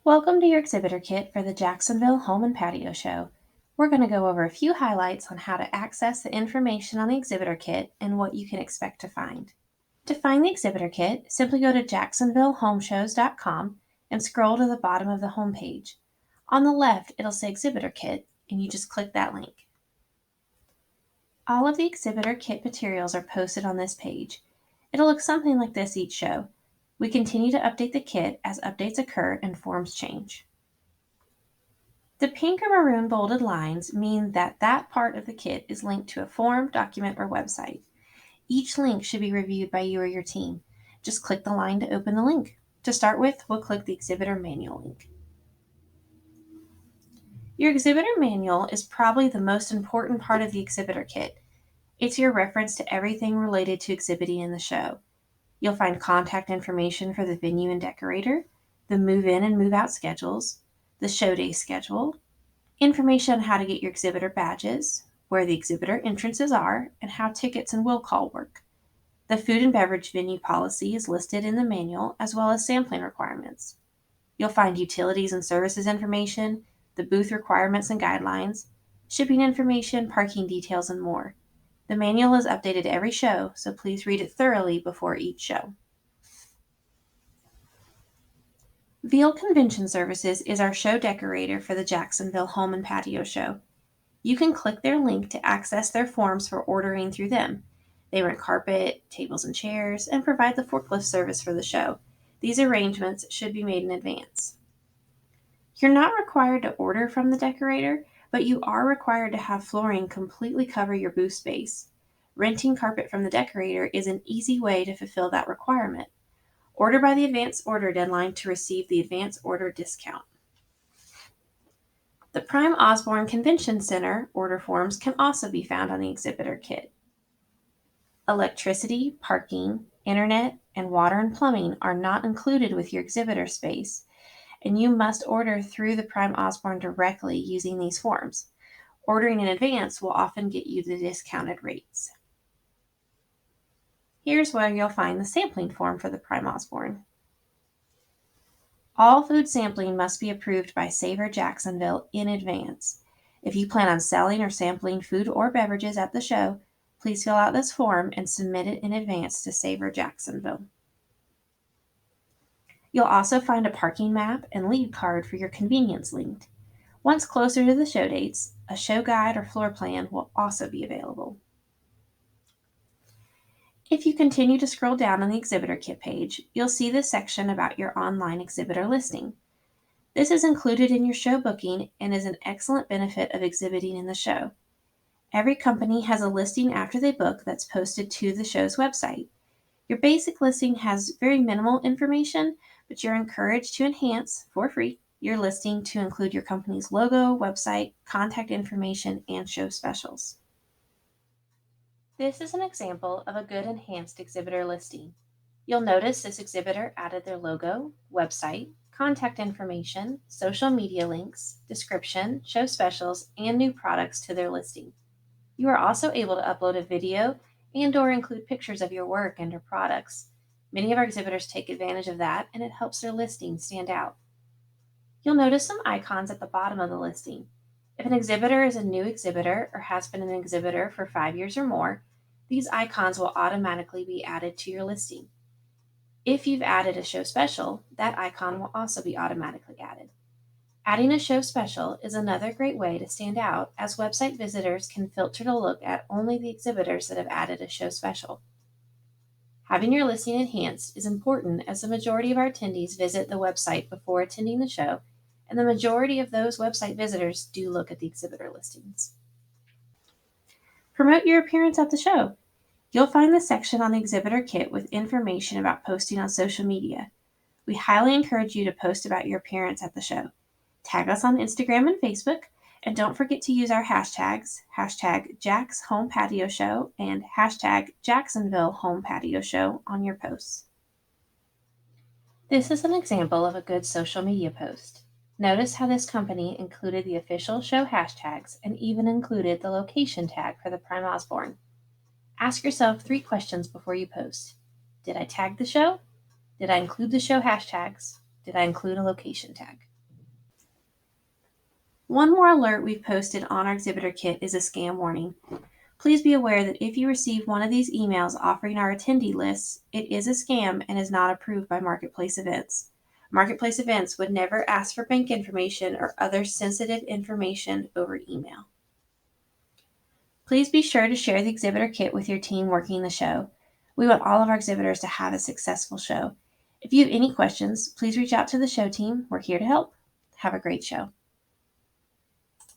Welcome to your Exhibitor Kit for the Jacksonville Home Patio Show. We're going to go over a few highlights on how to access the information on the Exhibitor Kit and what you can expect to find. To find the Exhibitor Kit, simply go to jacksonvillehomeshows.com and scroll to the bottom of the homepage. On the left, it'll say Exhibitor Kit, and you just click that link. All of the Exhibitor Kit materials are posted on this page. It'll look something like this each show. We continue to update the kit as updates occur and forms change. The pink or maroon bolded lines mean that part of the kit is linked to a form, document, or website. Each link should be reviewed by you or your team. Just click the line to open the link. To start with, we'll click the Exhibitor Manual link. Your Exhibitor Manual is probably the most important part of the Exhibitor Kit. It's your reference to everything related to exhibiting in the show. You'll find contact information for the venue and decorator, the move-in and move-out schedules, the show day schedule, information on how to get your exhibitor badges, where the exhibitor entrances are, and how tickets and will call work. The food and beverage venue policy is listed in the manual, as well as sampling requirements. You'll find utilities and services information, the booth requirements and guidelines, shipping information, parking details, and more. The manual is updated every show, so please read it thoroughly before each show. Veal Convention Services is our show decorator for the Jacksonville Home Patio Show. You can click their link to access their forms for ordering through them. They rent carpet, tables and chairs, and provide the forklift service for the show. These arrangements should be made in advance. You're not required to order from the decorator, but you are required to have flooring completely cover your booth space. Renting carpet from the decorator is an easy way to fulfill that requirement. Order by the advance order deadline to receive the advance order discount. The Prime Osborne Convention Center order forms can also be found on the Exhibitor Kit. Electricity, parking, internet, and water and plumbing are not included with your exhibitor space, and you must order through the Prime Osborne directly using these forms. Ordering in advance will often get you the discounted rates. Here's where you'll find the sampling form for the Prime Osborne. All food sampling must be approved by Savor Jacksonville in advance. If you plan on selling or sampling food or beverages at the show, please fill out this form and submit it in advance to Savor Jacksonville. You'll also find a parking map and lead card for your convenience linked. Once closer to the show dates, a show guide or floor plan will also be available. If you continue to scroll down on the Exhibitor Kit page, you'll see the section about your online exhibitor listing. This is included in your show booking and is an excellent benefit of exhibiting in the show. Every company has a listing after they book that's posted to the show's website. Your basic listing has very minimal information, but you're encouraged to enhance, for free, your listing to include your company's logo, website, contact information, and show specials. This is an example of a good enhanced exhibitor listing. You'll notice this exhibitor added their logo, website, contact information, social media links, description, show specials, and new products to their listing. You are also able to upload a video and/or include pictures of your work and/or products. Many of our exhibitors take advantage of that, and it helps their listing stand out. You'll notice some icons at the bottom of the listing. If an exhibitor is a new exhibitor or has been an exhibitor for 5 years or more, these icons will automatically be added to your listing. If you've added a show special, that icon will also be automatically added. Adding a show special is another great way to stand out, as website visitors can filter to look at only the exhibitors that have added a show special. Having your listing enhanced is important, as the majority of our attendees visit the website before attending the show, and the majority of those website visitors do look at the exhibitor listings. Promote your appearance at the show. You'll find the section on the Exhibitor Kit with information about posting on social media. We highly encourage you to post about your appearance at the show. Tag us on Instagram and Facebook, and don't forget to use our hashtags, #JacksHomePatioShow and #JacksonvilleHomePatioShow on your posts. This is an example of a good social media post. Notice how this company included the official show hashtags and even included the location tag for the Prime Osborne. Ask yourself 3 questions before you post. Did I tag the show? Did I include the show hashtags? Did I include a location tag? One more alert we've posted on our Exhibitor Kit is a scam warning. Please be aware that if you receive one of these emails offering our attendee lists, it is a scam and is not approved by Marketplace Events. Marketplace Events would never ask for bank information or other sensitive information over email. Please be sure to share the Exhibitor Kit with your team working the show. We want all of our exhibitors to have a successful show. If you have any questions, please reach out to the show team. We're here to help. Have a great show.